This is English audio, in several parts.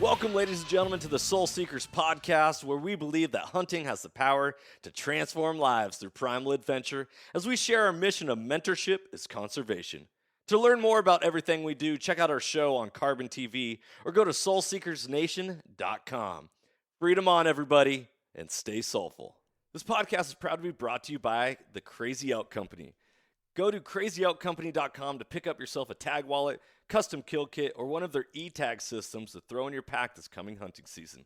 Welcome, ladies and gentlemen, to the Soul Seekers podcast, where we believe that hunting has the power to transform lives through primal adventure as we share our mission of mentorship is conservation. To learn more about everything we do, check out our show on Carbontv or go to soulseekersnation.com. Freedom on, everybody, and stay soulful. This podcast is proud to be brought to you by the Crazy Elk Company. Go to crazyoutcompany.com to pick up yourself a tag wallet, custom kill kit, or one of their e-tag systems to throw in your pack this coming hunting season.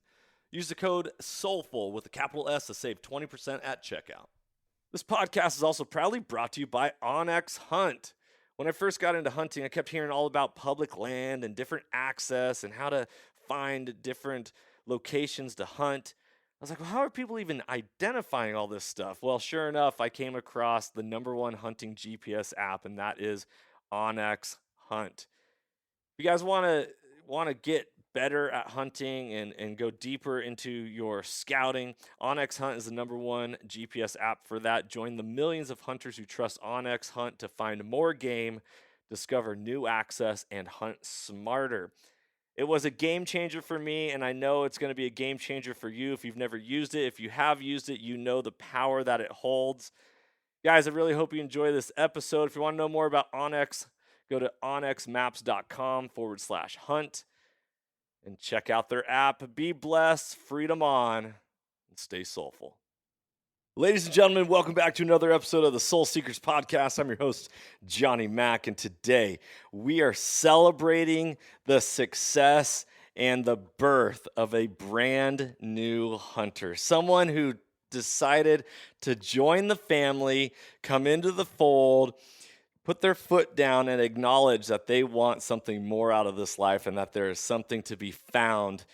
Use the code SOULFUL with a capital S to save 20% at checkout. This podcast is also proudly brought to you by OnX Hunt. When I first got into hunting, I kept hearing all about public land and different access and how to find different locations to hunt. I was like, well, how are people even identifying all this stuff? Well, sure enough, I came across the number one hunting GPS app, and that is OnX Hunt. If you guys want to get better at hunting and go deeper into your scouting, OnX Hunt is the number one GPS app for that. Join the millions of hunters who trust OnX Hunt to find more game, discover new access, and hunt smarter. It was a game changer for me, and I know it's going to be a game changer for you if you've never used it. If you have used it, you know the power that it holds. Guys, I really hope you enjoy this episode. If you want to know more about OnX, go to onxmaps.com/hunt and check out their app. Be blessed, freedom on, and stay soulful. Ladies and gentlemen, welcome back to another episode of the Soul Seekers podcast. I'm your host, Johnny Mack, and today we are celebrating the success and the birth of a brand new hunter, someone who decided to join the family, come into the fold, put their foot down, and acknowledge that they want something more out of this life and that there is something to be found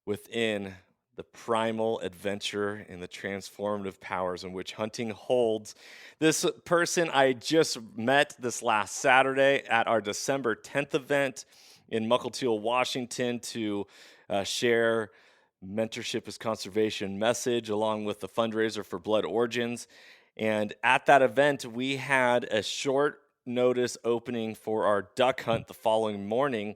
within the primal adventure and the transformative powers in which hunting holds. This person I just met this last Saturday at our December 10th event in Mukilteo, Washington to share mentorship is conservation message along with the fundraiser for Blood Origins. And at that event, we had a short notice opening for our duck hunt the following morning.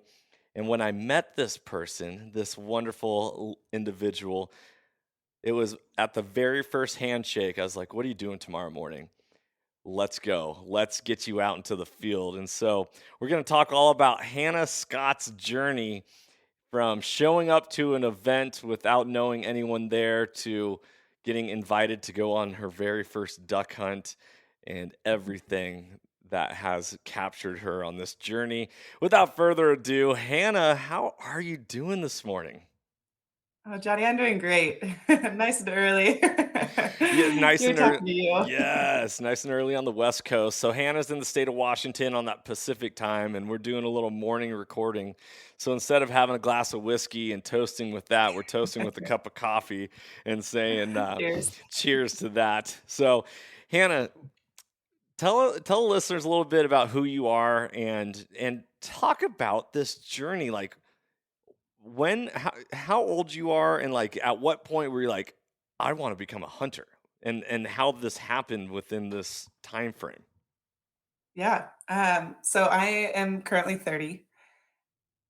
And when I met this person, this wonderful individual, it was at the very first handshake. I was like, what are you doing tomorrow morning? Let's go. Let's get you out into the field. And so we're going to talk all about Hannah Scott's journey from showing up to an event without knowing anyone there to getting invited to go on her very first duck hunt and everything that has captured her on this journey. Without further ado, Hannah, how are you doing this morning? Oh, Johnny, I'm doing great. Nice and early. Yeah, nice You're and early. talking to you. Yes, nice and early on the West Coast. So Hannah's in the state of Washington on that Pacific time, and we're doing a little morning recording. So instead of having a glass of whiskey and toasting with that, we're toasting with a cup of coffee and saying Cheers. cheers to that. So, Hannah, tell the listeners a little bit about who you are and talk about this journey. Like how old you are, and like at what point were you like, I want to become a hunter, and how this happened within this time frame. Yeah. So I am currently 30.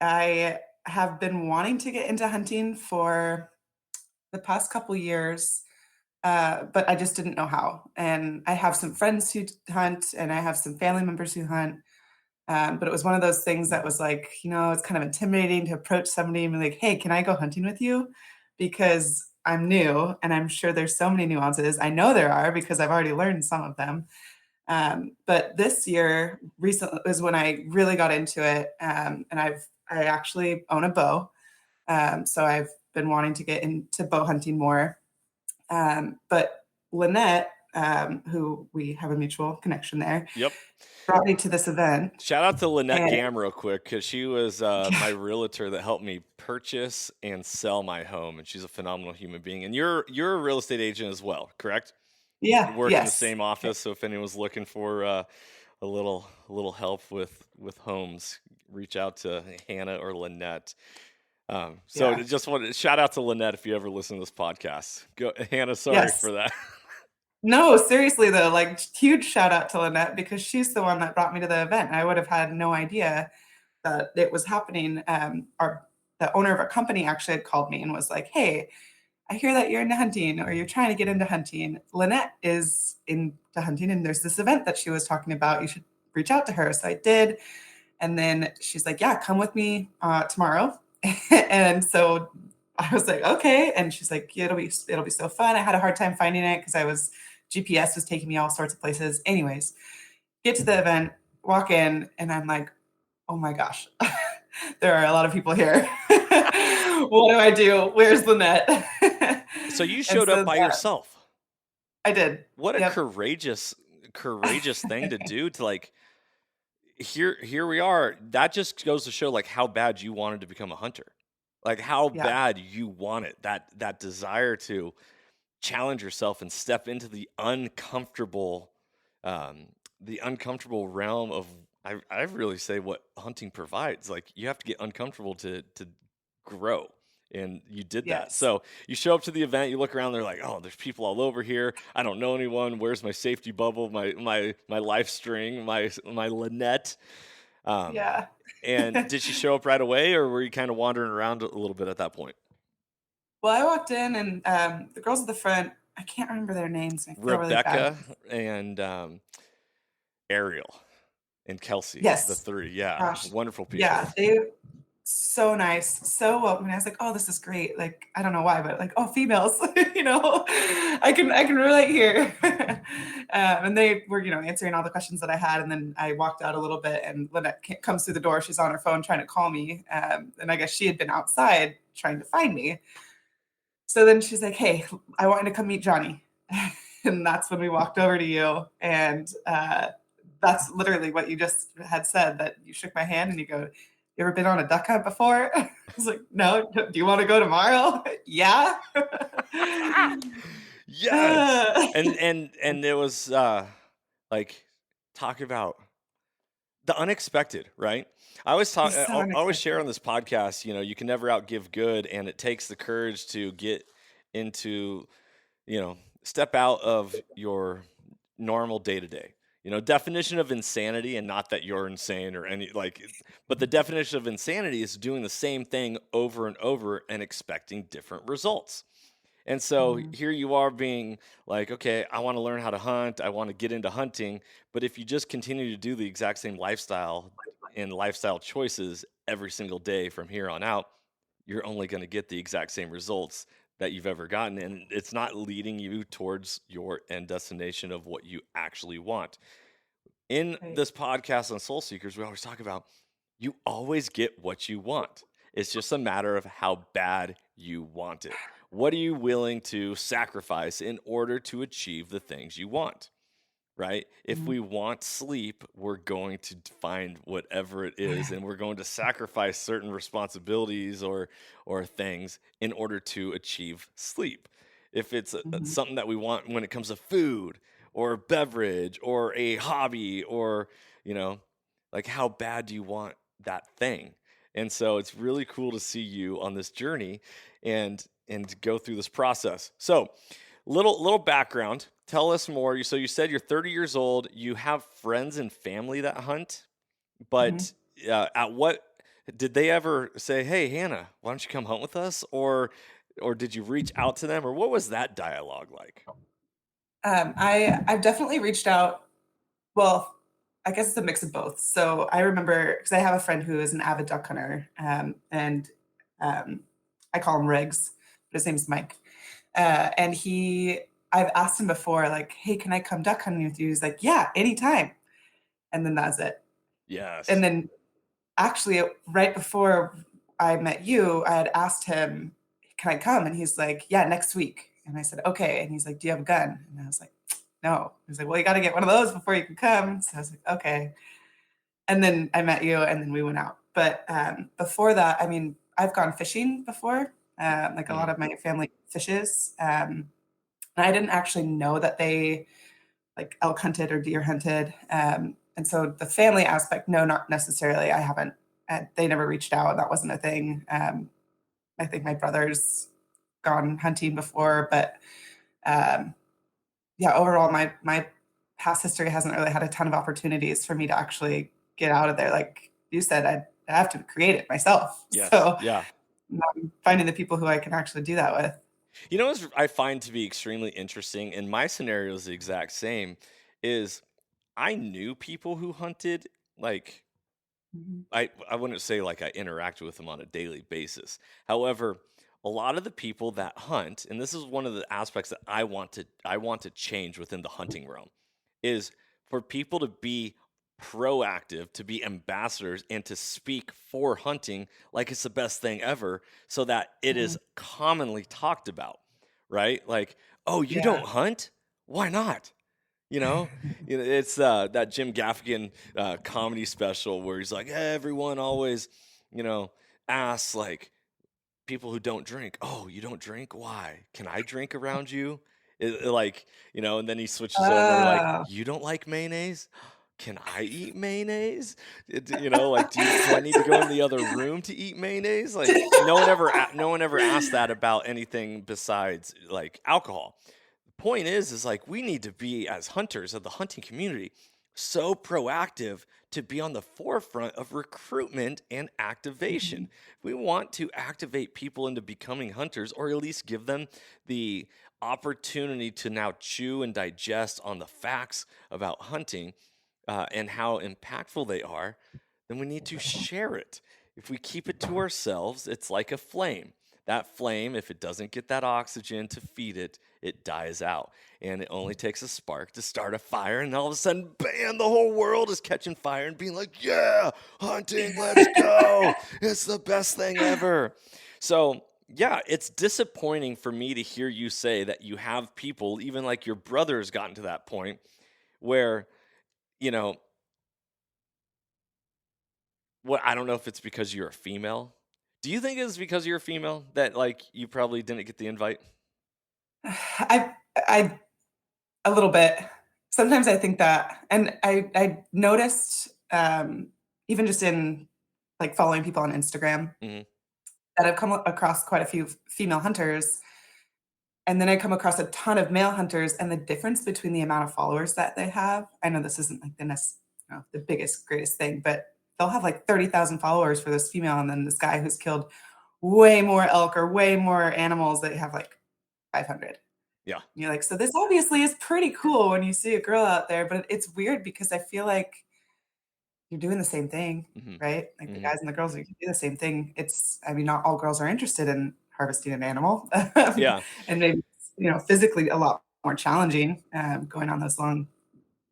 I have been wanting to get into hunting for the past couple years, but I just didn't know how. And I have some friends who hunt, and I have some family members who hunt. But it was one of those things that was like, it's kind of intimidating to approach somebody and be like, hey, can I go hunting with you? Because I'm new and I'm sure there's so many nuances. I know there are because I've already learned some of them. But this year recently was when I really got into it. And I actually own a bow. So I've been wanting to get into bow hunting more. But Lynette, who we have a mutual connection there, Yep. brought me to this event. Shout out to Lynette And Gam real quick, because she was my realtor that helped me purchase and sell my home, and she's a phenomenal human being. And you're a real estate agent as well, correct? yeah, You work in the yes. same office, so if anyone's looking for a little help with homes, reach out to Hannah or Lynette. So Yeah. just want to shout out to Lynette if you ever listen to this podcast. Go, Hannah. Sorry Yes. for that. No, seriously though, like huge shout out to Lynette because she's the one that brought me to the event. I would have had no idea that it was happening. Our the owner of our company actually had called me and was like, hey, I hear that you're into hunting or you're trying to get into hunting. Lynette is into hunting and there's this event that she was talking about. You should reach out to her. So I did. And then she's like, yeah, come with me tomorrow. And so I was like, okay. And she's like, yeah, it'll be so fun. I had a hard time finding it because GPS was taking me all sorts of places. Anyways, get to the event, walk in, and I'm like, oh my gosh, there are a lot of people here. What do I do? Where's Lynette? So you And showed up so by yourself. I did. What a Yep. courageous thing to do, to like, here we are. That just goes to show like how bad you wanted to become a hunter. Like how Yeah. bad you want it. That desire to challenge yourself and step into the uncomfortable realm of, I really say, what hunting provides. Like you have to get uncomfortable to grow, and you did that. Yes. So you show up to the event, you look around, they're like, oh, there's people all over here. I don't know anyone. Where's my safety bubble, my life string, my Lynette? Yeah. And did she show up right away, or were you kind of wandering around a little bit at that point? Well, I walked in and the girls at the front, I can't remember their names. I feel really bad. Rebecca and Ariel and Kelsey, the Yes. three. Yeah, Gosh. wonderful people. Yeah. They so nice, so welcoming. I was like, oh, this is great. Like, I don't know why, but like, oh, females, I can relate here. And they were, answering all the questions that I had. And then I walked out a little bit and Lynette comes through the door. She's on her phone trying to call me. And I guess she had been outside trying to find me. So then she's like, hey, I want you to come meet Johnny. And that's when we walked over to you. And that's literally what you just had said, that you shook my hand and you go, you ever been on a duck hunt before? I was like, no. Do you want to go tomorrow? Yeah. Yes. And it was like, talk about the unexpected, right? I always It's so always share unexpected. on this podcast, you can never outgive good, and it takes the courage to get into, step out of your normal day to day. Definition of insanity, and not that you're insane or any but the definition of insanity is doing the same thing over and over and expecting different results. And so Mhm. here you are being like, okay, I want to learn how to hunt. I want to get into hunting. But if you just continue to do the exact same lifestyle and lifestyle choices every single day from here on out, you're only going to get the exact same results that you've ever gotten. And it's not leading you towards your end destination of what you actually want. In Right. this podcast on Soul Seekers, we always talk about you always get what you want. It's just a matter of how bad you want it. What are you willing to sacrifice in order to achieve the things you want? Right? If Mhm. we want sleep, we're going to find whatever it is, and we're going to sacrifice certain responsibilities or things in order to achieve sleep. If it's Mhm. something that we want when it comes to food or beverage or a hobby, or you know, like, how bad do you want that thing? And so it's really cool to see you on this journey and go through this process. So, little background. Tell us more. So you said you're 30 years old. You have friends and family that hunt, Mhm. but at what did they ever say, "Hey, Hannah, why don't you come hunt with us?" Or did you reach out to them, or what was that dialogue like? I've definitely reached out. Well, I guess it's a mix of both. So I remember because I have a friend who is an avid duck hunter, and um, I call him Riggs, but his name's Mike. And I've asked him before, like, "Hey, can I come duck hunting with you?" He's like, "Yeah, anytime." And then that's it. And Yes. then actually, right before I met you, I had asked him, "Can I come?" And he's like, "Yeah, next week." And I said, "Okay." And he's like, "Do you have a gun?" And I was like, "No." He's like, "Well, you got to get one of those before you can come." So I was like, "Okay." And then I met you, and then we went out. But before that, I mean, I've gone fishing before. Like a lot Mhm. of my family fishes, and I didn't actually know that they like elk hunted or deer hunted. And so the family aspect, no, not necessarily. I haven't. They never reached out. That wasn't a thing. I think my brother's gone hunting before, but um, yeah, overall, my past history hasn't really had a ton of opportunities for me to actually get out of there. Like you said, I have to create it myself. Yes. So Yeah. I'm finding the people who I can actually do that with. You know what I find to be extremely interesting, and my scenario is the exact same, is I knew people who hunted, like Mhm. I wouldn't say like I interact with them on a daily basis. However, a lot of the people that hunt, and this is one of the aspects that I want to change within the hunting realm, is for people to be proactive, to be ambassadors, and to speak for hunting like it's the best thing ever, so that it Mhm. is commonly talked about, right? Like, oh, you Yeah. don't hunt? Why not? You know, it's that Jim Gaffigan comedy special where he's like, everyone always, you know, asks like people who don't drink, oh, you don't drink? Why? Can I drink around you? Like, and then he switches over like, Oh. you don't like mayonnaise? Can I eat mayonnaise? Like, do I need to go in the other room to eat mayonnaise? Like, no one ever asked that about anything besides like alcohol. Point is like we need to be, as hunters of the hunting community, so proactive to be on the forefront of recruitment and activation. Mhm. We want to activate people into becoming hunters, or at least give them the opportunity to now chew and digest on the facts about hunting, and how impactful they are. Then we need to share it. If we keep it to ourselves, it's like a flame. That flame, if it doesn't get that oxygen to feed it, it dies out. And it only takes a spark to start a fire, and all of a sudden, bam, the whole world is catching fire and being like, yeah, hunting, let's go. It's the best thing ever. So, yeah, it's disappointing for me to hear you say that you have people, even like your brother has gotten to that point where, you know, what I don't know if it's because you're a female. Do you think it's because you're a female that like you probably didn't get the invite? I a little bit. Sometimes I think that, and I noticed, even just in, like, following people on Instagram, Mhm. that I've come across quite a few female hunters, and then I come across a ton of male hunters, and the difference between the amount of followers that they have, I know this isn't, like, the biggest, greatest thing, but they'll have, like, 30,000 followers for this female, and then this guy who's killed way more elk or way more animals, they have, like, 500. Yeah. And you're like, "So this obviously is pretty cool when you see a girl out there," but it's weird because I feel like you're doing the same thing, Mhm. right? Like, the Mhm. guys and the girls, you can do the same thing. I mean, not all girls are interested in harvesting an animal, Yeah. and maybe it's, physically a lot more challenging, going on those long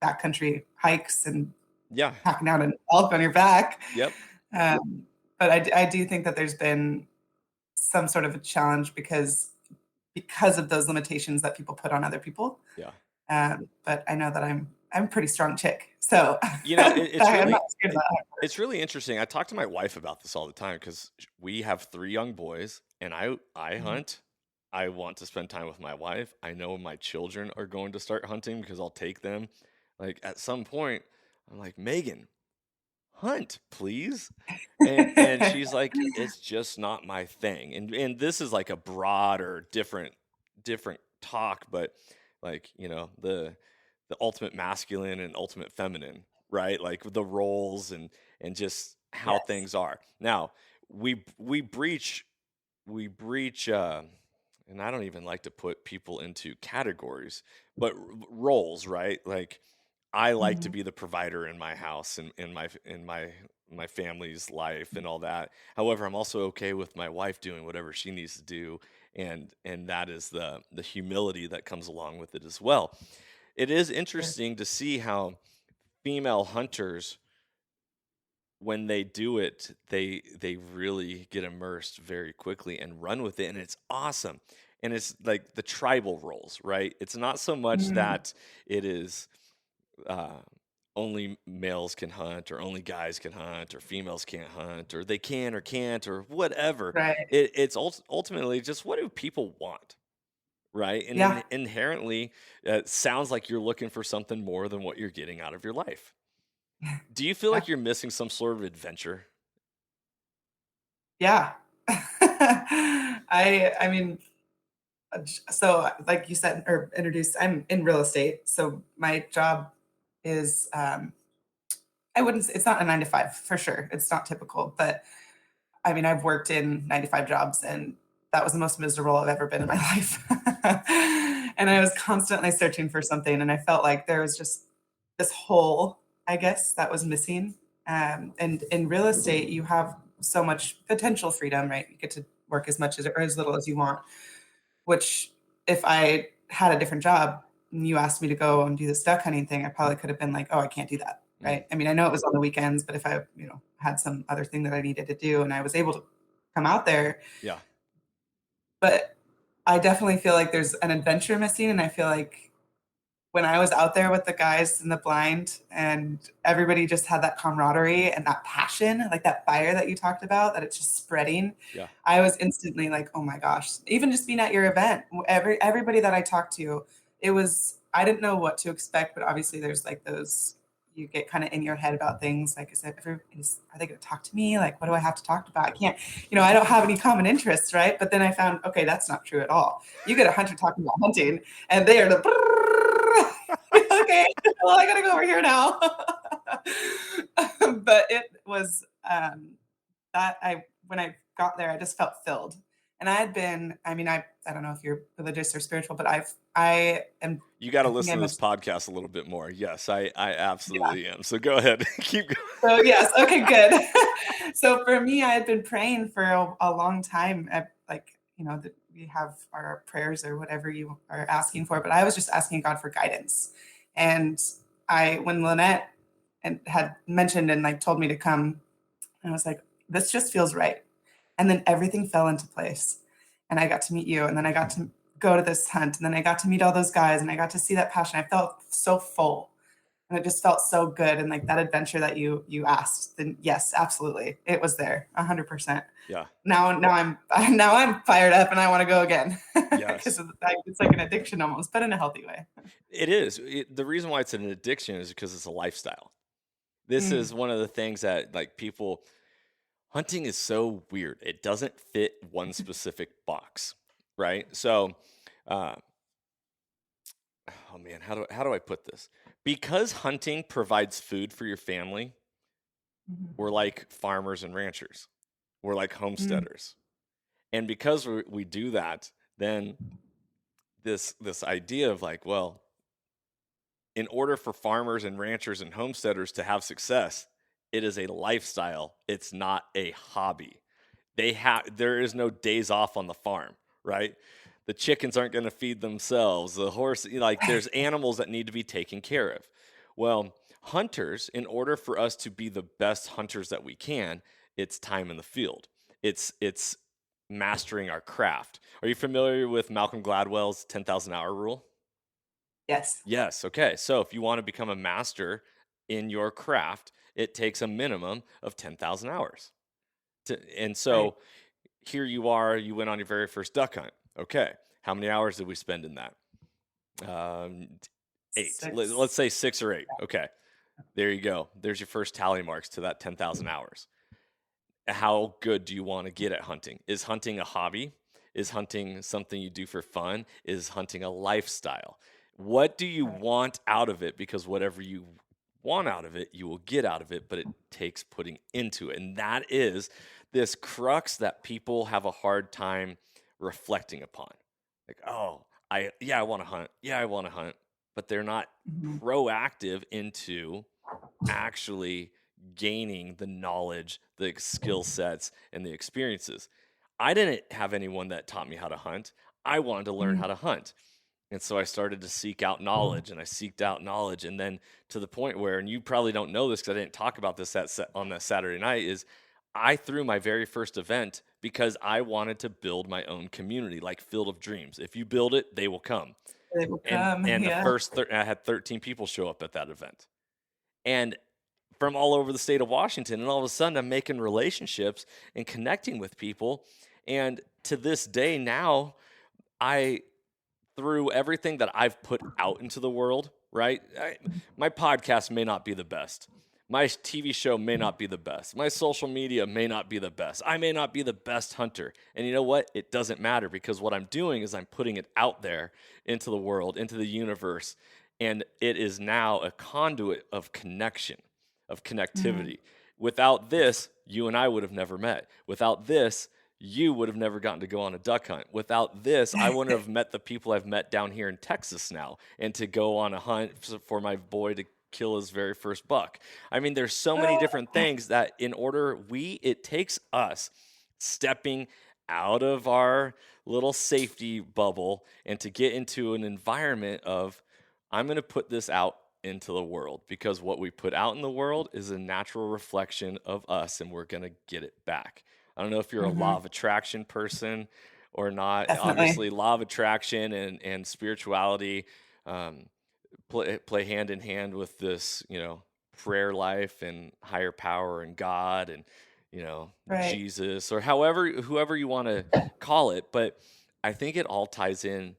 backcountry hikes and Yeah. packing down an elk on your back. Yep. But I do think that there's been some sort of a challenge because of those limitations that people put on other people. Yeah. But I know that I'm a pretty strong chick, so It's I'm not really scared of that. it's really interesting. I talk to my wife about this all the time because we have 3 young boys, and I Mhm. hunt. I want to spend time with my wife. I know my children are going to start hunting because I'll take them. Like at some point, I'm like, Megan, hunt, please. And she's like, it's just not my thing. And this is like a broader, different talk, but like, the ultimate masculine and ultimate feminine, right? Like the roles and just how Yes. things are. Now, we breach and I don't even like to put people into categories, but roles, right? Like I like to Mhm. be the provider in my house and in my family's life and all that. However, I'm also okay with my wife doing whatever she needs to do, and that is the humility that comes along with it as well. It is Sure. interesting to see how female hunters, when they do it, they really get immersed very quickly and run with it, and it's awesome. And it's like the tribal roles, right? It's not so much Mm, that it is uh, only males can hunt, or only guys can hunt, or females can't hunt, or they can or can't, or whatever. right. It's ultimately just what do people want, right? And Yeah. inherently, it sounds like you're looking for something more than what you're getting out of your life. Do you feel Yeah. like you're missing some sort of adventure? Yeah. I mean, so like you said or introduced, I'm in real estate, so my job is, I wouldn't say it's not a 9 to 5 for sure. It's not typical, but I mean, I've worked in 95 jobs, and that was the most miserable I've ever been in my life. And I was constantly searching for something, and I felt like there was just this hole, I guess, that was missing. And in real estate, you have so much potential freedom, right? You get to work as much as or as little as you want, which if I had a different job and you asked me to go and do this duck hunting thing, I probably could have been like, oh, I can't do that. Mm, Right. I mean, I know it was on the weekends, but if I, had some other thing that I needed to do and I was able to come out there, yeah. but I definitely feel like there's an adventure missing. And I feel like when I was out there with the guys in the blind and everybody just had that camaraderie and that passion, like that fire that you talked about, that it's just spreading, Yeah. I was instantly like, oh my gosh, even just being at your event, everybody that I talked to, it was, I didn't know what to expect, but obviously there's like those, you get kind of in your head about things like, are they going to talk to me? Like, what do I have to talk about? I can't, I don't have any common interests, right? But then I found, okay, that's not true at all. You get a hunter talking about hunting, and they are the okay, well, I gotta go over here now. But it was that I when I got there, I just felt filled. And I had been, I mean, I don't know if you're religious or spiritual, but I am You got to I think listen I'm to a this podcast a little bit more. Yes, I yeah. absolutely am. So go ahead. Keep going. So yes, okay, good. So for me, I had been praying for a long time. Like, that we have our prayers or whatever you are asking for, but I was just asking God for guidance. And when Lynette had mentioned and like told me to come, I was like, this just feels right. And then everything fell into place. And I got to meet you, and then I got to go to this hunt, and then I got to meet all those guys, and I got to see that passion. I felt so full, and it just felt so good. And like that adventure that you asked, then yes, absolutely, it was there, 100%. Yeah. Now I'm fired up, and I want to go again because Yes. it's like an addiction almost, but in a healthy way. It is. The reason why it's an addiction is because it's a lifestyle. This Mm, is one of the things that like people hunting is so weird. It doesn't fit one specific box, right? So, uh, oh man, how do I put this? Because hunting provides food for your family, mhm, we're like farmers and ranchers. We're like mm, homesteaders. And because we do that, then this idea of like, well, in order for farmers and ranchers and homesteaders to have success, it is a lifestyle. It's not a hobby. There is no days off on the farm, right? The chickens aren't going to feed themselves. The horse, like there's animals that need to be taken care of. Well, hunters, in order for us to be the best hunters that we can, it's time in the field. It's mastering our craft. Are you familiar with Malcolm Gladwell's 10,000 hour rule? yes, Yes. Okay. So if you want to become a master in your craft, it takes a minimum of 10,000 hours. And right. so here you are, you went on your very first duck hunt. Okay. How many hours did we spend in that? Um, 8. Let's 6. say 6 or 8. Okay. There you go. There's your first tally marks to that 10,000 hours. How good do you want to get at hunting? Is hunting a hobby? Is hunting something you do for fun? Is hunting a lifestyle? What do you Right. want out of it? Because whatever you want out of it, you will get out of it, but it takes putting into it. And that is this crux that people have a hard time reflecting upon. Like, oh, I want to hunt. Yeah, I want to hunt. But they're not Mhm, proactive into actually gaining the knowledge, the skill sets, and the experiences. I didn't have anyone that taught me how to hunt. I wanted to learn mhm, how to hunt. And so I started to seek out knowledge and I seeked out knowledge. And then to the point where, and you probably don't know this because I didn't talk about this on that Saturday night, is I threw my very first event because I wanted to build my own community, like Field of Dreams. If you build it, they will come. they will And come, and the yeah. I had 13 people show up at that event. And from all over the state of Washington. And all of a sudden, I'm making relationships and connecting with people. And to this day now, I, through everything that I've put out into the world, right? My podcast may not be the best. My TV show may not be the best. My social media may not be the best. I may not be the best hunter. And you know what? It doesn't matter because what I'm doing is I'm putting it out there into the world, into the universe. And it is now a conduit of connection, of Mhm, connectivity. Without this, you and I would have never met. Without this, you would have never gotten to go on a duck hunt. Without this, I wouldn't have met the people I've met down here in Texas now and to go on a hunt for my boy to kill his very first buck. I mean, there's so many different things that it takes us stepping out of our little safety bubble and to get into an environment of, I'm going to put this out into the world, because what we put out in the world is a natural reflection of us and we're going to get it back. I don't know if you're a law Mhm. of attraction person or not. Definitely. Obviously, law of attraction and spirituality um, play hand in hand with this, prayer life and higher power and God and, Right. Jesus, or whoever you want to call it. But I think it all ties in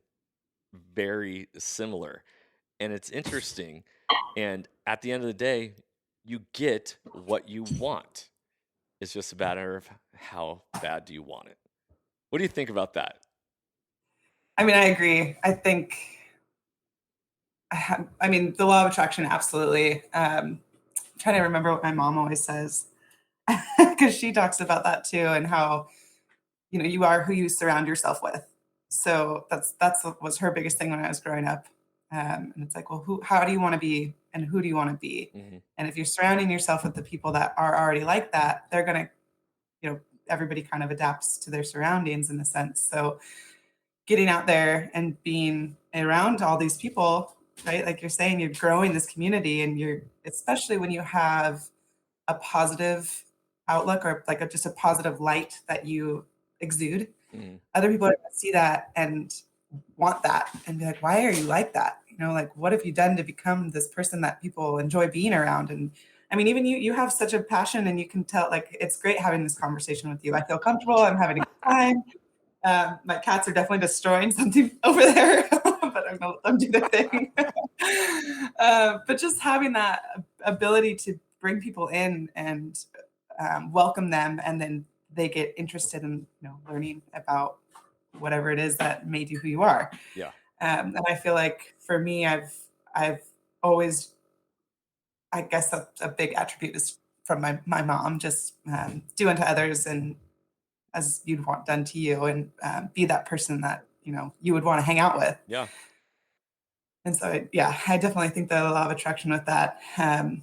very similar. And it's interesting. And at the end of the day, you get what you want. It's just a matter of how bad do you want it. What do you think about that? I mean, I agree. I think, I mean, the law of attraction, absolutely. I'm trying to remember what my mom always says because she talks about that too, and how you are who you surround yourself with. So that's was her biggest thing when I was growing up. And it's like, well, how do you want to be, and who do you want to be? Hmm. And if you're surrounding yourself with the people that are already like that, they're gonna, everybody kind of adapts to their surroundings in a sense. So getting out there and being around all these people, right? Like you're saying, you're growing this community, and you're, especially when you have a positive outlook, or like just a positive light that you exude, Hmm. other people are going to see that and want that and be like, why are you like that? Like, what have you done to become this person that people enjoy being around? And I mean, even you have such a passion, and you can tell, like, it's great having this conversation with you. I feel comfortable. I'm having a good time. My cats are definitely destroying something over there, but I'm gonna let them do their thing. But just having that ability to bring people in and welcome them, and then they get interested in learning about whatever it is that made you who you are. Yeah. And I feel like for me, I've always, I guess a big attribute is from my mom, just do unto others and as you'd want done to you, and be that person that you would want to hang out with. Yeah. And so, yeah, I definitely think that a law of attraction with that. And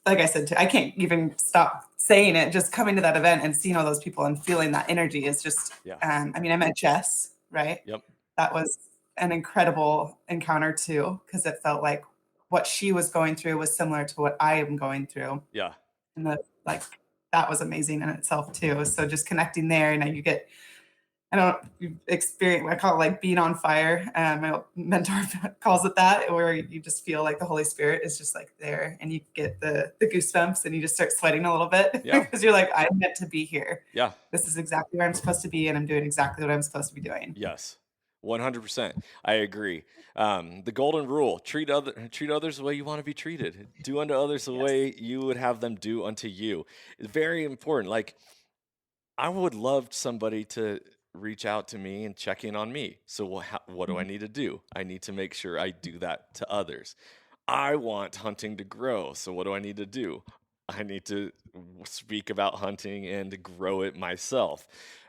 like I said, I can't even stop saying it. Just coming to that event and seeing all those people and feeling that energy is just. Yeah. I mean, I met Jess, right? Yep. That was an incredible encounter too, because it felt like what she was going through was similar to what I am going through, Yeah. and like that was amazing in itself too. So just connecting there, and you get, I don't experience, I call it like being on fire. My mentor calls it that, where you just feel like the Holy Spirit is just like there, and you get the goosebumps, and you just start sweating a little bit Yeah. because you're like, I'm meant to be here. Yeah. This is exactly where I'm supposed to be, and I'm doing exactly what I'm supposed to be doing. Yes. 100%. I agree. The golden rule: treat others the way you want to be treated. Do unto others the Yes. way you would have them do unto you. It's very important. Like, I would love somebody to reach out to me and check in on me. So what do I Mhm. need to do? I need to make sure I do that to others. I want hunting to grow. So what do I need to do? I need to speak about hunting and to grow it myself.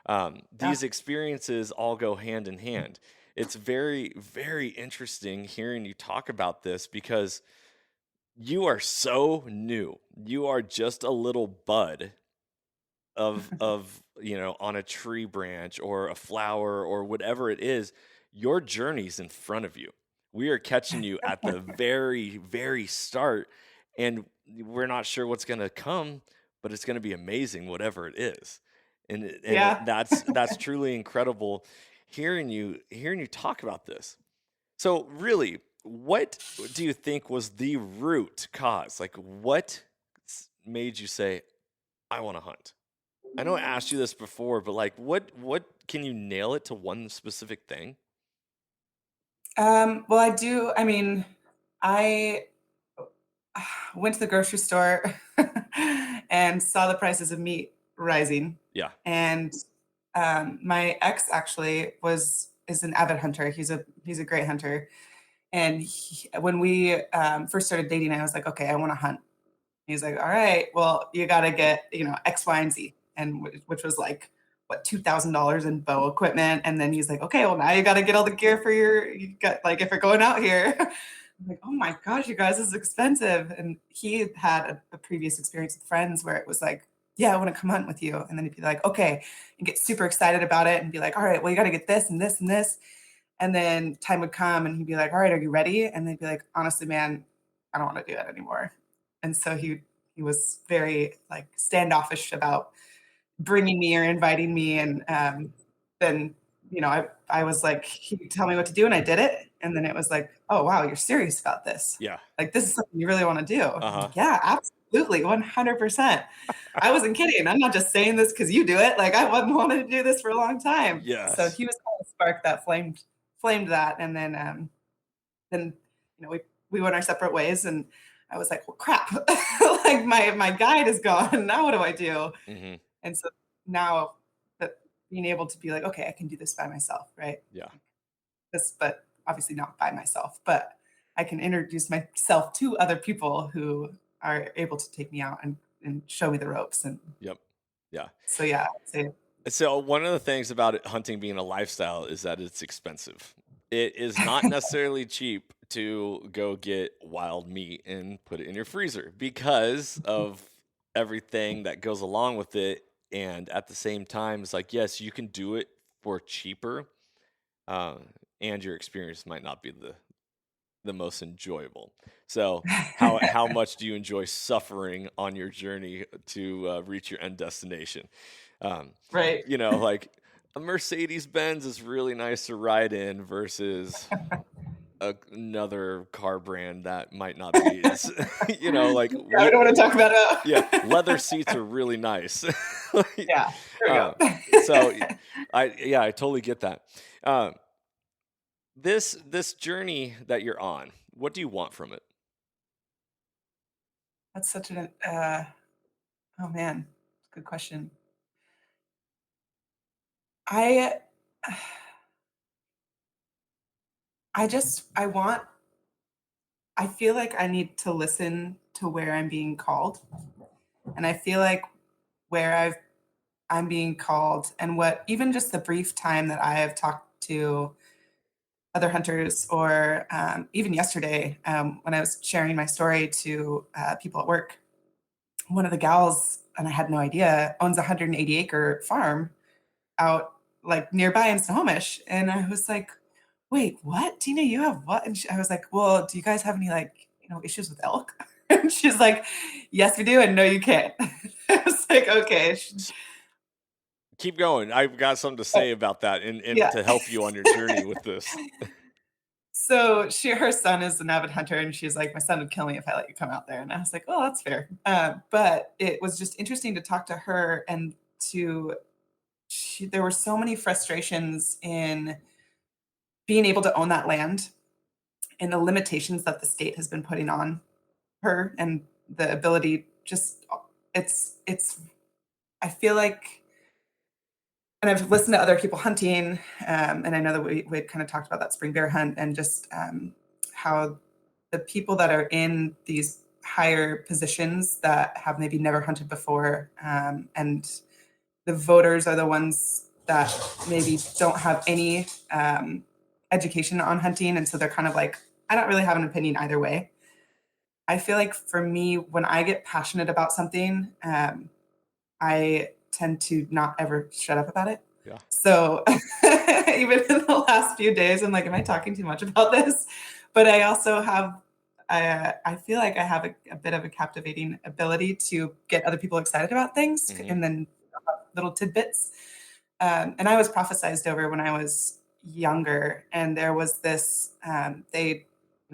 Yeah. These experiences all go hand in hand. It's very, very interesting hearing you talk about this, because you are so new. You are just a little bud of on a tree branch or a flower or whatever it is. Your journey's in front of you. We are catching you at the very, very start, and we're not sure what's going to come, but it's going to be amazing whatever it is. Yeah. That's truly incredible hearing you talk about this. So really, what do you think was the root cause? Like, what made you say, I want to hunt? I know I asked you this before, but like, what can you nail it to one specific thing? Well, I do. I mean, I went to the grocery store and saw the prices of meat rising. Yeah. And my ex actually is an avid hunter. He's a great hunter. And when we first started dating, I was like, okay, I want to hunt. He's like, all right, well, you got to get, X, Y, and Z. And which was like, what, $2,000 in bow equipment. And then he's like, okay, well, now you got to get all the gear for you got, like, if you're going out here. I'm like, oh my gosh, you guys, this is expensive. And he had a previous experience with friends where it was like, yeah, I want to come hunt with you. And then he'd be like, okay, and get super excited about it and be like, all right, well, you got to get this and this and this. And then time would come and he'd be like, all right, are you ready? And they'd be like, honestly, man, I don't want to do it anymore. And so he was very like standoffish about bringing me or inviting me. And then, I was like, he would tell me what to do and I did it. And then it was like, oh, wow, you're serious about this. Yeah. Like, this is something you really want to do. I'm Uh-huh. like, yeah, absolutely. 100%. I wasn't kidding. I'm not just saying this because you do it. Like, I wanted to do this for a long time. So Yes. he was kind of the spark that flamed that. And then, we went our separate ways and I was like, well, crap. Like my guide is gone. Now what do I do? Hmm. And so now that being able to be like, okay, I can do this by myself, right? Yeah. But obviously not by myself, but I can introduce myself to other people who are able to take me out and show me the ropes. And Yep. Yeah. so, yeah, So one of the things about hunting being a lifestyle is that it's expensive. It is not necessarily cheap to go get wild meat and put it in your freezer because of everything that goes along with it. And at the same time, it's like, yes, you can do it for cheaper, uh, and your experience might not be the most enjoyable. So, how much do you enjoy suffering on your journey to reach your end destination? Um, right. like a Mercedes Benz is really nice to ride in versus another car brand that might not be as, like Yeah, we don't want to talk about yeah, it. leather seats are really nice. Like, Yeah, there uh, we so go. I totally get that. Uh, this journey that you're on, what do you want from it? That's such an oh man, good question. I I want I feel like I need to listen to where I'm being called. And I feel like where I'm being called and what even just the brief time that I have talked to other hunters or even yesterday when I was sharing my story to people at work, one of the gals, and I had no idea, owns a 180-acre farm out like nearby in Snohomish. And I was like, wait, what? Tina, you have what? And I was like, well, do you guys have any like, issues with elk? And she's like, yes, we do. And no, you can't. I was like, okay. Keep going. I've got something to say about that and Yeah. to help you on your journey with this. So her son is an avid hunter, and she's like, my son would kill me if I let you come out there. And I was like, oh, that's fair. But it was just interesting to talk to her and there were so many frustrations in being able to own that land and the limitations that the state has been putting on her and the ability just it's I feel like, and I've listened to other people hunting, and I know that we had kind of talked about that spring bear hunt and just how the people that are in these higher positions that have maybe never hunted before, and the voters are the ones that maybe don't have any education on hunting, and so they're kind of like, I don't really have an opinion either way. I feel like for me, when I get passionate about something, I tend to not ever shut up about it. Yeah. So even in the last few days, I'm like, am I talking too much about this? But I also have, I feel like I have a bit of a captivating ability to get other people excited about things Hmm. and then little tidbits. And I was prophesized over when I was younger. And there was this,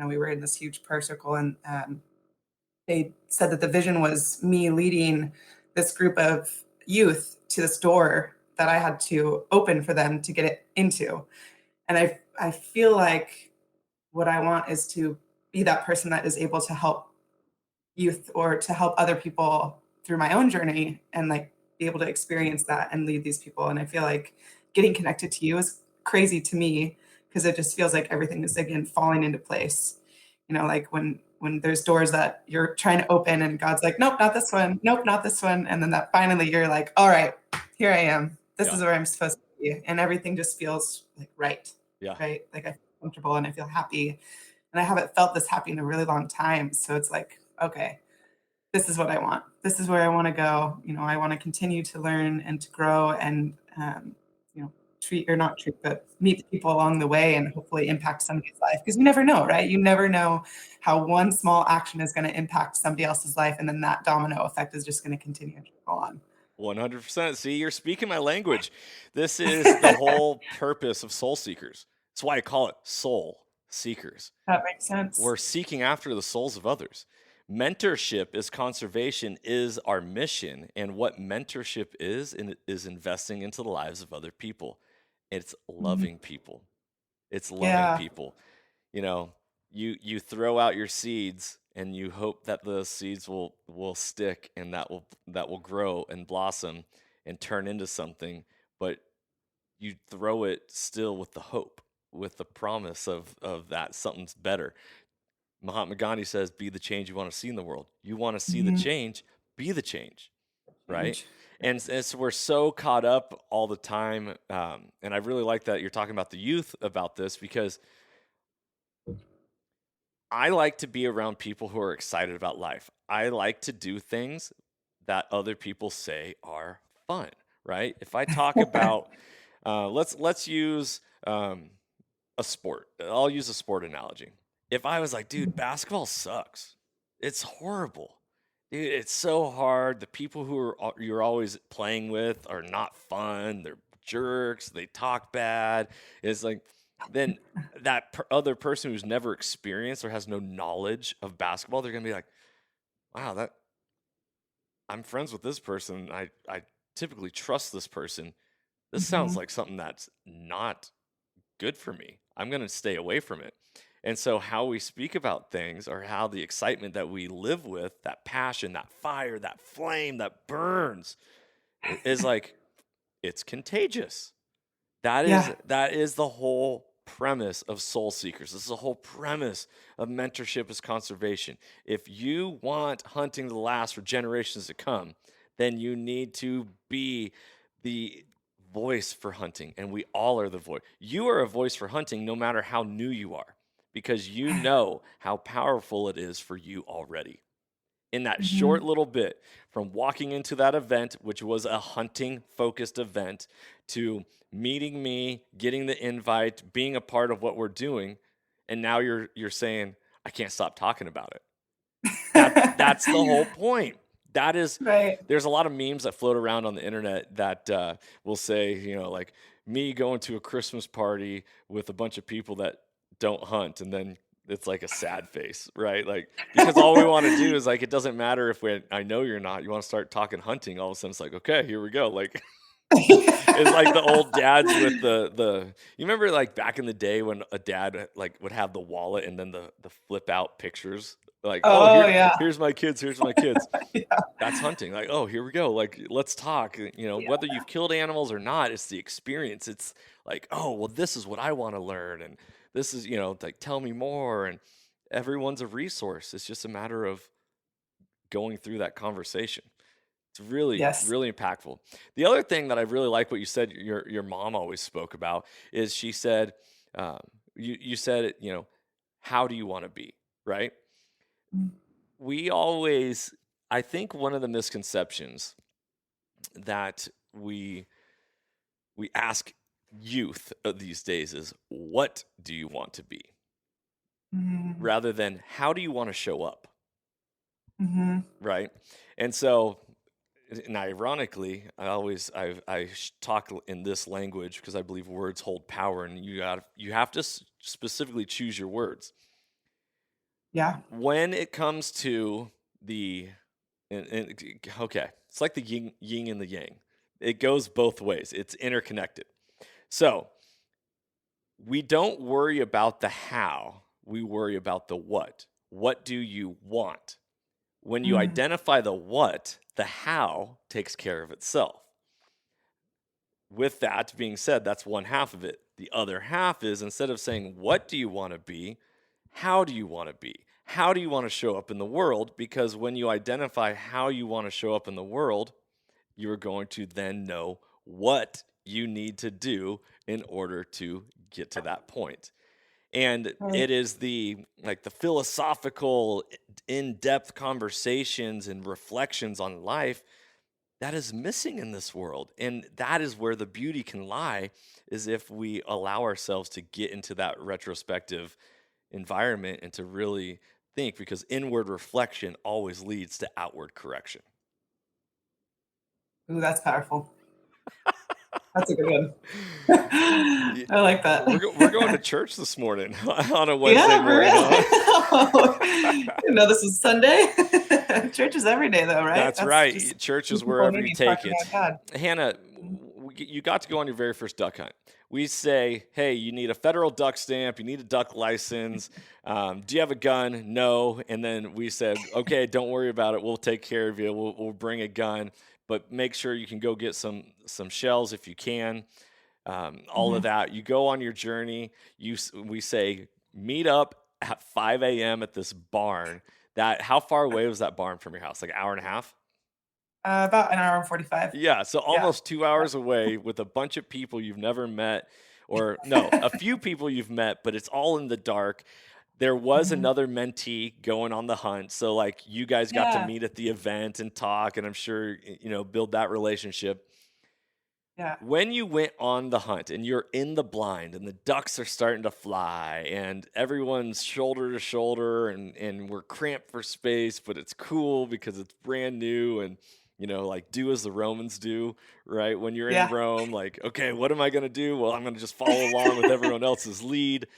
we were in this huge prayer circle and they said that the vision was me leading this group of youth to this door that I had to open for them to get it into. And I feel like what I want is to be that person that is able to help youth or to help other people through my own journey and like be able to experience that and lead these people. And I feel like getting connected to you is crazy to me because it just feels like everything is again falling into place. Like when when there's doors that you're trying to open and God's like, nope, not this one. Nope, not this one. And then that finally you're like, all right, here I am. This Yeah. is where I'm supposed to be. And everything just feels like right. Yeah. Right. Like I feel comfortable and I feel happy. And I haven't felt this happy in a really long time. So it's like, okay, this is what I want. This is where I want to go. I want to continue to learn and to grow and, treat or not treat, but meet the people along the way and hopefully impact somebody's life. Because you never know, right? You never know how one small action is going to impact somebody else's life. And then that domino effect is just going to continue to go on. 100%. See, you're speaking my language. This is the whole purpose of soul seekers. That's why I call it soul seekers. That makes sense. We're seeking after the souls of others. Mentorship is conservation is our mission. And what mentorship is investing into the lives of other people. It's loving people. It's loving people. You throw out your seeds and you hope that the seeds will stick and that will grow and blossom and turn into something, but you throw it still with the hope, with the promise of that something's better. Mahatma Gandhi says, be the change you want to see in the world. You want to see the change, be the change, right? And so we're so caught up all the time. And I really like that you're talking about the youth about this, because I like to be around people who are excited about life. I like to do things that other people say are fun, right? If I talk about, let's use a sport. I'll use a sport analogy. If I was like, dude, basketball sucks. It's horrible. Dude, it's so hard. The people who you're always playing with are not fun. They're jerks. They talk bad. It's like, then that other person who's never experienced or has no knowledge of basketball, they're going to be like, wow, I'm friends with this person. I typically trust this person. This sounds like something that's not good for me. I'm going to stay away from it. And so how we speak about things, or how the excitement that we live with, that passion, that fire, that flame that burns, is like, it's contagious. That is the whole premise of soul seekers. This is the whole premise of mentorship is conservation. If you want hunting to last for generations to come, then you need to be the voice for hunting. And we all are the voice. You are a voice for hunting no matter how new you are, because you know how powerful it is for you already. In that short little bit, from walking into that event, which was a hunting focused event, to meeting me, getting the invite, being a part of what we're doing, and now you're saying, I can't stop talking about it. That's the whole point. That is right. There's a lot of memes that float around on the internet that will say, like me going to a Christmas party with a bunch of people that don't hunt, and then it's like a sad face, right? Like, because all we want to do is, like, it doesn't matter if I know you're not, you want to start talking hunting, all of a sudden it's like, okay, here we go. Like, it's like the old dads with you remember, like, back in the day when a dad like would have the wallet and then the flip out pictures, like, here's my kids, That's hunting. Like, oh, here we go, like, let's talk. Whether you've killed animals or not, it's the experience. It's like, oh, well, this is what I want to learn, and this is, like, tell me more. And everyone's a resource. It's just a matter of going through that conversation. It's really, really impactful. The other thing that I really like what you said, your mom always spoke about, is she said, you said, how do you want to be, right? We always, I think one of the misconceptions that we ask youth these days is, what do you want to be? Rather than, how do you want to show up? Right? And so, and ironically, I talk in this language because I believe words hold power, and you have to specifically choose your words. Yeah. When it comes to okay, it's like the yin and the yang. It goes both ways. It's interconnected. So we don't worry about the how, we worry about the what. What do you want? When you identify the what, the how takes care of itself. With that being said, that's one half of it. The other half is, instead of saying, what do you want to be? How do you want to be? how do you want to show up in the world? Because when you identify how you want to show up in the world, you are going to then know what you need to do in order to get to that point. And Right. it is the philosophical in-depth conversations and reflections on life that is missing in this world. And that is where the beauty can lie, is if we allow ourselves to get into that retrospective environment and to really think, because inward reflection always leads to outward correction. Ooh, that's powerful. That's a good one. I like that. We're going to church this morning on a Wednesday Yeah, for morning, real. huh? This is Sunday. Church is every day, though, right? That's That's just right. Church two is people wherever you meeting take talking it. about God. Hannah, Mhm. you got to go on your very first duck hunt. We say, hey, you need a federal duck stamp, you need a duck license. Do you have a gun? No. And then we said, okay, don't worry about it. We'll take care of you. We'll bring a gun, but make sure you can go get some shells if you can. All of Mhm. that. You go on your journey. We say, meet up at 5 a.m. at this barn. How far away was that barn from your house? Like an hour and a half? About an hour and 45. Yeah, so Yeah. almost 2 hours away with a bunch of people you've never met, or no, a few people you've met, but it's all in the dark. There was Mhm. another mentee going on the hunt, so, like, you guys got to Yeah. meet at the event and talk, and I'm sure, build that relationship. Yeah. When you went on the hunt and you're in the blind and the ducks are starting to fly and everyone's shoulder to shoulder and we're cramped for space, but it's cool because it's brand new and like do as the Romans do, right? When you're in Yeah. Rome, like, okay, what am I going to do? Well, I'm going to just follow along with everyone else's lead.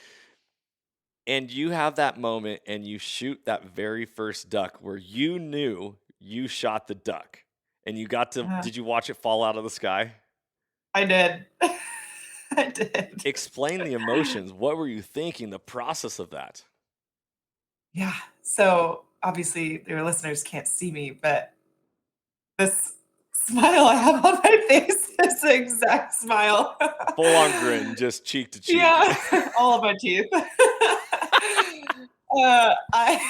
And you have that moment and you shoot that very first duck where you knew you shot the duck and Uh, did you watch it fall out of the sky? I did. I did. Explain the emotions. What were you thinking? The process of that. Yeah. So obviously, your listeners can't see me, but this smile I have on my face is the exact smile. Full on grin, just cheek to cheek. Yeah, all of my teeth. I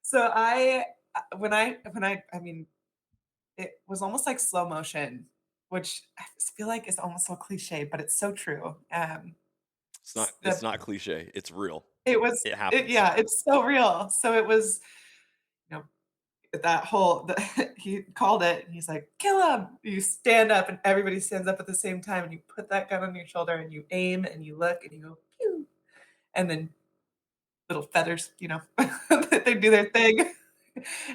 so I mean, it was almost like slow motion, which I feel like is almost so cliche, but it's so true. It's not it's The not cliche. It's real. it was It it happens. yeah, it's so real. So it was, you know, that whole he called it and he's like, "Kill him." You stand up and everybody stands up at the same time and you put that gun on your shoulder and you aim and you look and you go, "Pew." And then little feathers, they do their thing.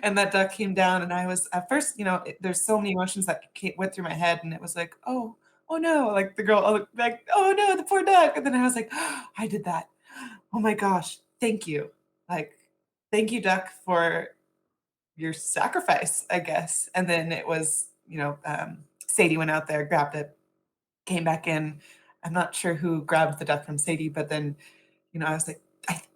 And that duck came down, and I was at first, there's so many emotions that went through my head, and it was like, oh no, like the girl, like, oh no, the poor duck. And then I was like, oh, I did that. Oh my gosh, thank you. Like, thank you, duck, for your sacrifice, I guess. And then it was, Sadie went out there, grabbed it, came back in. I'm not sure who grabbed the duck from Sadie, but then I was like,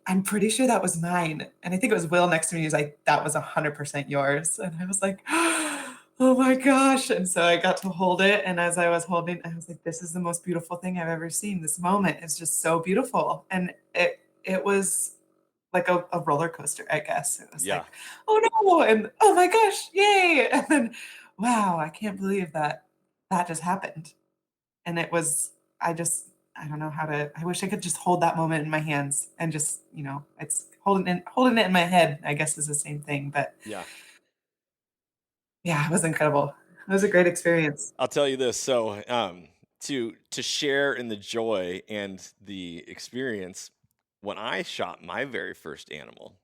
I'm pretty sure that was mine. And I think it was Will next to me. He was like, that was 100% yours. And I was like, oh my gosh. And so I got to hold it. And as I was holding, I was like, this is the most beautiful thing I've ever seen. This moment is just so beautiful. And it was like a roller coaster, I guess. It was Yeah. like, oh no. And oh my gosh, yay. And then, wow, I can't believe that just happened. And it was, I don't know how to, I wish I could just hold that moment in my hands and just, it's holding it in my head, I guess is the same thing. But Yeah. yeah, it was incredible. It was a great experience. I'll tell you this. So, to share in the joy and the experience, when I shot my very first animal,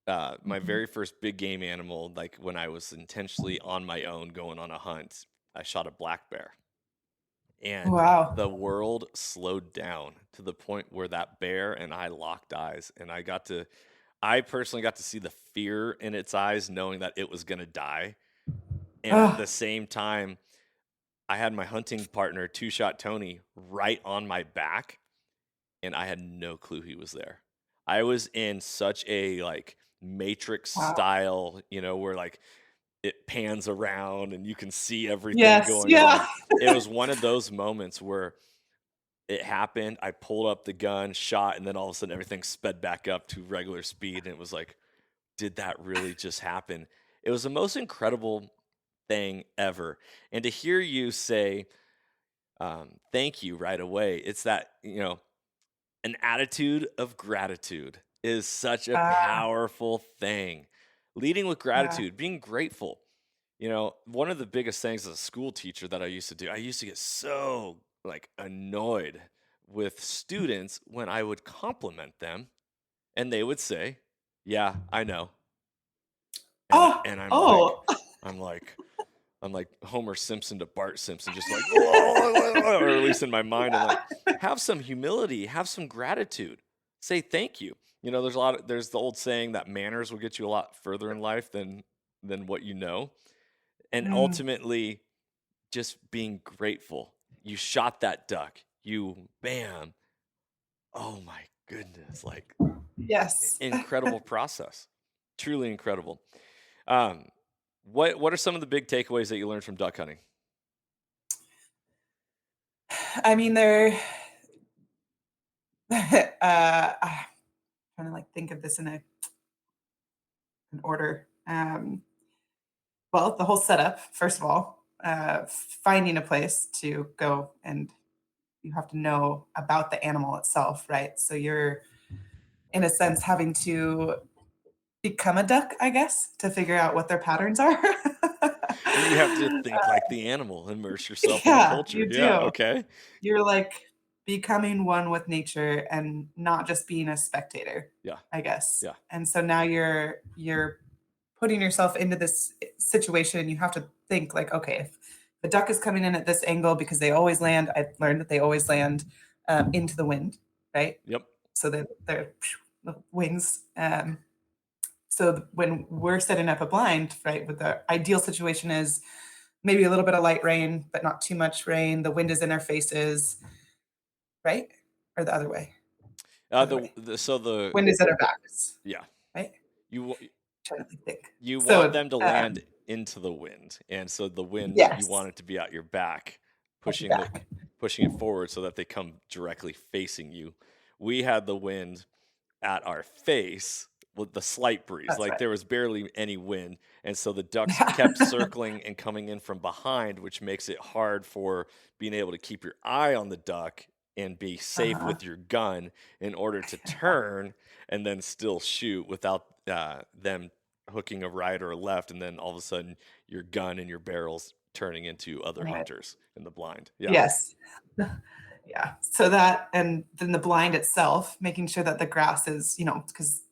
my Mhm. very first big game animal, like when I was intentionally on my own going on a hunt, I shot a black bear. And Wow. the world slowed down to the point where that bear and I locked eyes. And I personally got to see the fear in its eyes, knowing that it was going to die. And at Oh, the same time, I had my hunting partner, Two Shot Tony, right on my back. And I had no clue he was there. I was in such a like Matrix wow. style, where like it pans around and you can see everything Yes. going on. Yeah. It was one of those moments where it happened. I pulled up the gun, shot, and then all of a sudden everything sped back up to regular speed. And it was like, did that really just happen? It was the most incredible thing ever. And to hear you say, thank you right away, it's that, an attitude of gratitude is such a Ah, powerful thing. Leading with yeah. gratitude, being grateful. One of the biggest things as a school teacher that I used to do, I used to get so like annoyed with students when I would compliment them and they would say, "Yeah, I know." And I, Oh, and I'm like oh, I'm like I'm like Homer Simpson to Bart Simpson, just like, or at least in my mind, I'm like, have some humility, have some gratitude, say thank you. There's the old saying that manners will get you a lot further in life than what you know. And mm, ultimately, just being grateful. You shot that duck. You bam. Oh my goodness! Like yes. incredible process, truly incredible. Um, what are some of the big takeaways that you learned from duck hunting? I mean, they're I'm trying to like think of this in an order. Well, the whole setup, first of all, finding a place to go, and you have to know about the animal itself, right? So you're, in a sense, having to become a duck, I guess, to figure out what their patterns are. You have to think like the animal, immerse yourself in the Yeah, culture. you Yeah, do. okay. You're like becoming one with nature and not just being a spectator, Yeah, I guess. yeah, And so now you're putting yourself into this situation and you have to think like, okay, if the duck is coming in at this angle because they always land, I learned that they always land into the wind, right? yep, So that their wings. So when we're setting up a blind, right, with the ideal situation is maybe a little bit of light rain, but not too much rain. The wind is in their faces, right? Or the other way? Other way. the Wind is at our backs, yeah, right? you wa- Trying to think. you want So, them to land into the wind, and so the wind you yes, want it to be at your back, at your pushing the back. pushing it forward so that they come directly facing you. We had the wind at our face with the slight breeze. That's Like right. there was barely any wind. And so the ducks kept Yeah. circling and coming in from behind, which makes it hard for being able to keep your eye on the duck and be safe Uh-huh. with your gun in order to turn and then still shoot without them hooking a right or a left. And then all of a sudden your gun and your barrels turning into other Right. hunters in the blind. Yeah. Yes. Yeah. So that, and then the blind itself, making sure that the grass is, because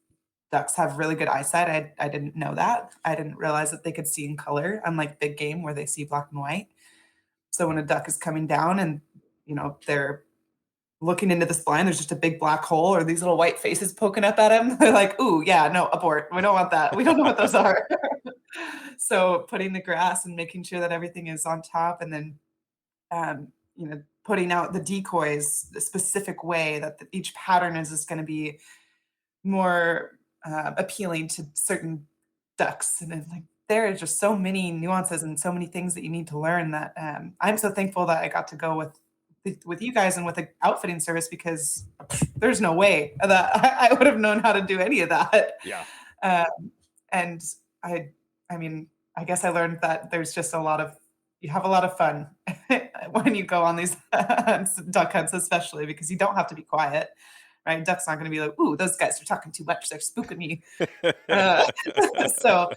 ducks have really good eyesight. I didn't know that. I didn't realize that they could see in color, unlike big game where they see black and white. So when a duck is coming down and, they're looking into this blind, there's just a big black hole or these little white faces poking up at him. They're like, ooh, yeah, no, abort. We don't want that. We don't know what those are. So putting the grass and making sure that everything is on top, and then putting out the decoys the specific way that each pattern is just going to be more appealing to certain ducks. And then, like, there are just so many nuances and so many things that you need to learn that I'm so thankful that I got to go with you guys and with the outfitting service, because there's no way that I would have known how to do any of that. Yeah. Um, and I, I mean, I guess I learned that there's just you have a lot of fun when you go on these duck hunts, especially because you don't have to be quiet, right? Duck's not going to be like, "Ooh, those guys are talking too much. They're spooking me." Uh, so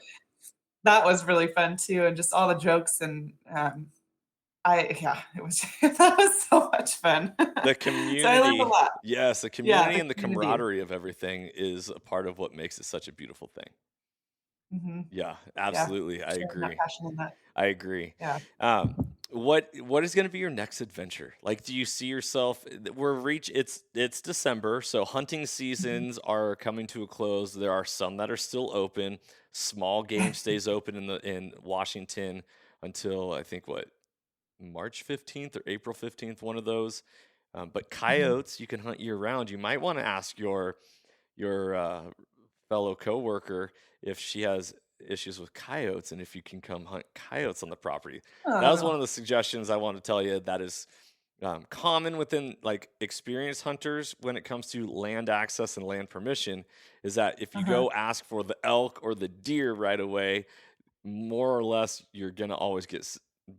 that was really fun too, and just all the jokes and yeah, it was that was so much fun. The So I learned a community, lot. yes, the Yeah, community the and the community. camaraderie of everything is a part of what makes it such a beautiful thing. Hmm. Yeah, Yeah, absolutely. I sharing that agree. passion and that. I agree. Yeah. Um, what is going to be your next adventure? Like, do you see yourself? It's December, so hunting Mhm. seasons are coming to a close. There are some that are still open. Small game stays open in Washington until I think what March 15th or April 15th, one of those. But Mhm. coyotes, you can hunt year round. You might want to ask your fellow coworker if she has issues with coyotes and if you can come hunt coyotes on the property. That was one Oh, of the suggestions I want to tell you. That is common within like experienced hunters when it comes to land access and land permission is that if you Uh-huh. go ask for the elk or the deer right away, more or less you're going to always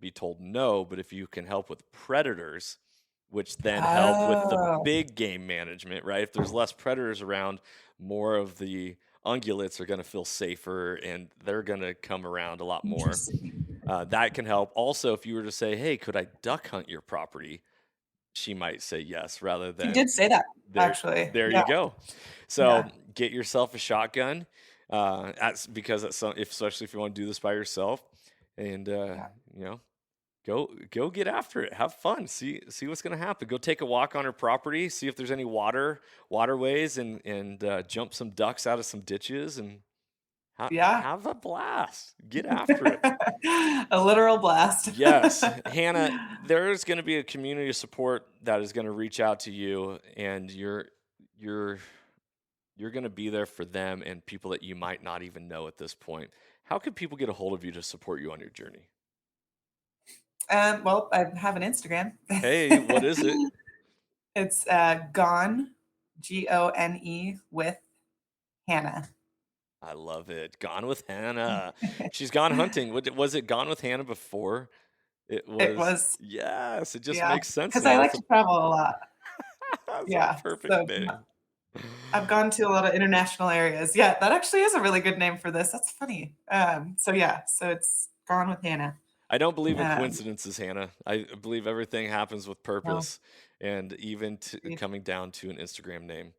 be told no. But if you can help with predators, which then help with the Oh, big game management, right? If there's less predators around, more of the ungulates are going to feel safer and they're going to come around a lot more. interesting. That can help. Also, if you were to say, hey, could I duck hunt your property? She might say yes rather She than did say that, there. actually. There Yeah, you go. So yeah, get yourself a shotgun. Because that's especially if you want to do this by yourself, and yeah. you know, go get after it. Have fun. See what's gonna happen. Go take a walk on her property. See if there's any waterways, and jump some ducks out of some ditches, and Yeah. have a blast. Get after it. A literal blast. Yes, Hannah, there's going to be a community of support that is going to reach out to you, and you're you're going to be there for them and people that you might not even know at this point. How can people get a hold of you to support you on your journey? Well, I have an Instagram. Hey, what is it? It's Gone, Gone, with Hannah. I love it. Gone with Hannah. She's gone hunting. Was it Gone with Hannah before? It It was. was, Yes, it just yeah, makes sense because I now. like to travel a lot. That's a Yeah, perfect so name. I've gone to a lot of international areas. Yeah, that actually is a really good name for this. That's funny. So yeah, so it's Gone with Hannah. I don't believe in Um, coincidences, Hannah. I believe everything happens with no, purpose, and even agreed. coming down to an Instagram name.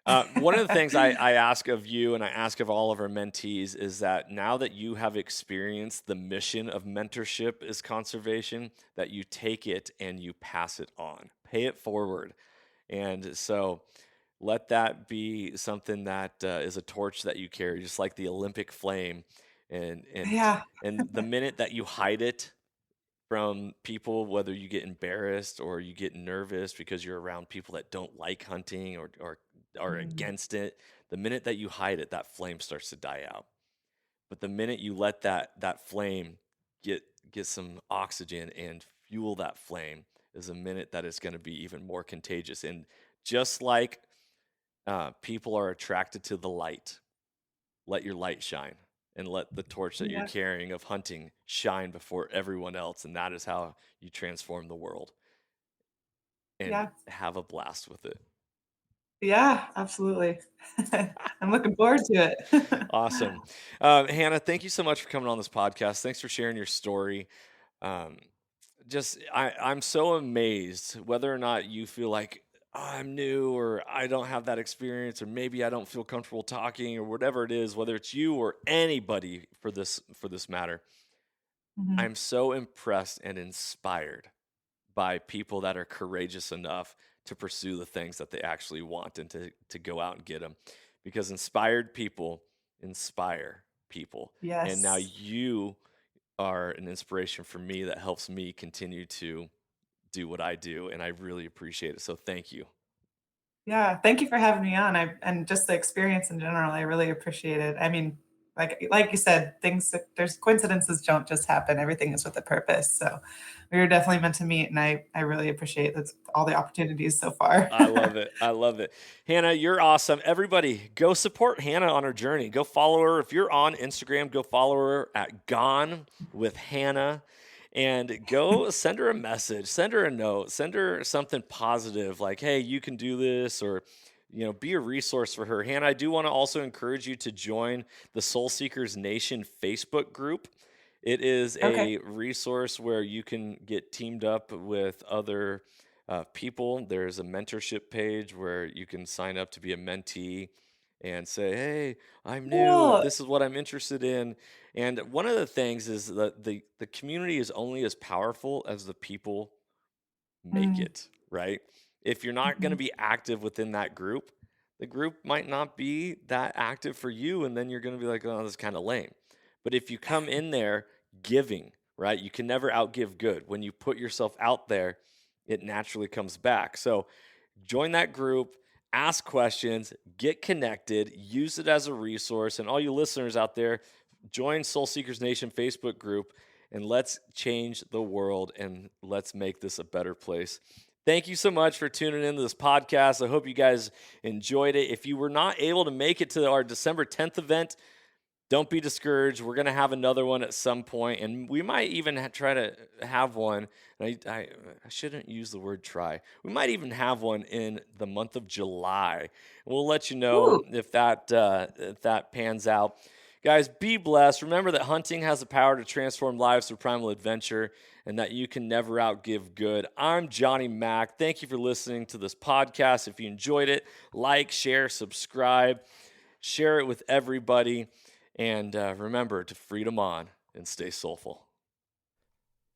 One of the things I ask of you and I ask of all of our mentees is that now that you have experienced the mission of mentorship is conservation, that you take it and you pass it on, pay it forward. And so let that be something that is a torch that you carry, just like the Olympic flame. And and Yeah, and the minute that you hide it from people, whether you get embarrassed or you get nervous because you're around people that don't like hunting or are mm, against it, the minute that you hide it, that flame starts to die out. But the minute you let that flame get get some oxygen and fuel that flame is a minute that it's going to be even more contagious. And just like people are attracted to the light, let your light shine and let the torch that you're yeah, carrying of hunting shine before everyone else. And that is how you transform the world and yeah, have a blast with it. yeah, absolutely. I'm looking forward to it. Awesome. Hannah, thank you so much for coming on this podcast. Thanks for sharing your story. Um, I'm so amazed whether or not you feel like, "Oh, I'm new or I don't have that experience or maybe I don't feel comfortable talking or whatever it is, whether it's you or anybody for this matter. Mhm. I'm so impressed and inspired by people that are courageous enough to pursue the things that they actually want and to go out and get them, because inspired people inspire people. And now Yes. you are an inspiration for me that helps me continue to do what I do, and I really appreciate it. So thank you. Yeah, thank you for having me on. And just the experience in general, I really appreciate it. I mean, like you said, there's coincidences don't just happen. Everything is with a purpose. So we were definitely meant to meet, and I really appreciate all the opportunities so far. I love it. I love it. Hannah, you're awesome. Everybody, go support Hannah on her journey. Go follow her. If you're on Instagram, go follow her at Gone with Hannah and go send her a message, send her a note, send her something positive like, hey, you can do this, or be a resource for her. Hannah, I do want to also encourage you to join the Soul Seekers Nation Facebook group. It is Okay. a resource where you can get teamed up with other people. There's a mentorship page where you can sign up to be a mentee and say, hey, I'm new. Cool. This is what I'm interested in. And one of the things is that the community is only as powerful as the people make Mm, it, right? If you're not going to mhm. be active within that group, the group might not be that active for you. And then you're going to be like, oh, this is kind of lame. But if you come in there giving, right, you can never outgive good. When you put yourself out there, it naturally comes back. So join that group, ask questions, get connected, use it as a resource. And all you listeners out there, join Soul Seekers Nation Facebook group and let's change the world and let's make this a better place. Thank you so much for tuning into this podcast. I hope you guys enjoyed it. If you were not able to make it to our December 10th event, don't be discouraged. We're going to have another one at some point, and we might even try to have one. I shouldn't use the word try. We might even have one in the month of July. We'll let you know if that pans out. Guys, be blessed. Remember that hunting has the power to transform lives through primal adventure, and that you can never outgive good. I'm Johnny Mack. Thank you for listening to this podcast. If you enjoyed it, like, share, subscribe, share it with everybody. And remember to freedom on and stay soulful.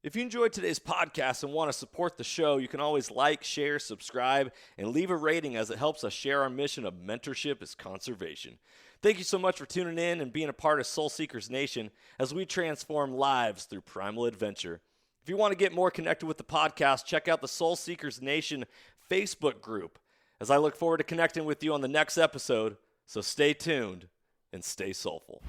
If you enjoyed today's podcast and want to support the show, you can always like, share, subscribe, and leave a rating as it helps us share our mission of mentorship is conservation. Thank you so much for tuning in and being a part of Soul Seekers Nation as we transform lives through primal adventure. If you want to get more connected with the podcast, check out the Soul Seekers Nation Facebook group, as I look forward to connecting with you on the next episode. So stay tuned and stay soulful.